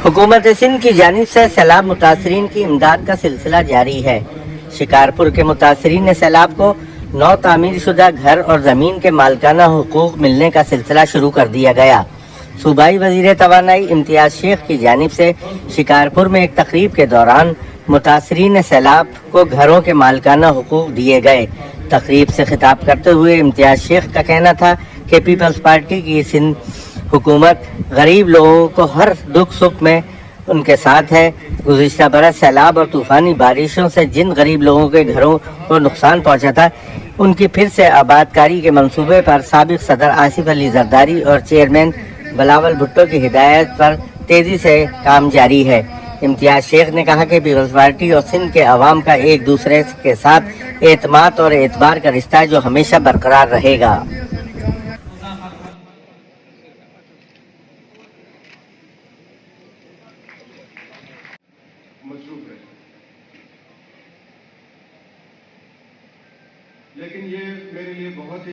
حکومت سندھ کی جانب سے سیلاب متاثرین کی امداد کا سلسلہ جاری ہے۔ شکارپور کے متاثرین نے سیلاب کو نو تعمیر شدہ گھر اور زمین کے مالکانہ حقوق ملنے کا سلسلہ شروع کر دیا گیا۔ صوبائی وزیر توانائی امتیاز شیخ کی جانب سے شکارپور میں ایک تقریب کے دوران متاثرین سیلاب کو گھروں کے مالکانہ حقوق دیے گئے۔ تقریب سے خطاب کرتے ہوئے امتیاز شیخ کا کہنا تھا کہ پیپلز پارٹی کی سندھ حکومت غریب لوگوں کو ہر دکھ سکھ میں ان کے ساتھ ہے۔ گزشتہ برس سیلاب اور طوفانی بارشوں سے جن غریب لوگوں کے گھروں کو نقصان پہنچا تھا، ان کی پھر سے آبادکاری کے منصوبے پر سابق صدر آصف علی زرداری اور چیئرمین بلاول بھٹو کی ہدایت پر تیزی سے کام جاری ہے۔ امتیاز شیخ نے کہا کہ پیپلز پارٹی اور سندھ کے عوام کا ایک دوسرے کے ساتھ اعتماد اور اعتبار کا رشتہ ہے جو ہمیشہ برقرار رہے گا۔ مصروف ہے، لیکن یہ میرے لیے بہت ہی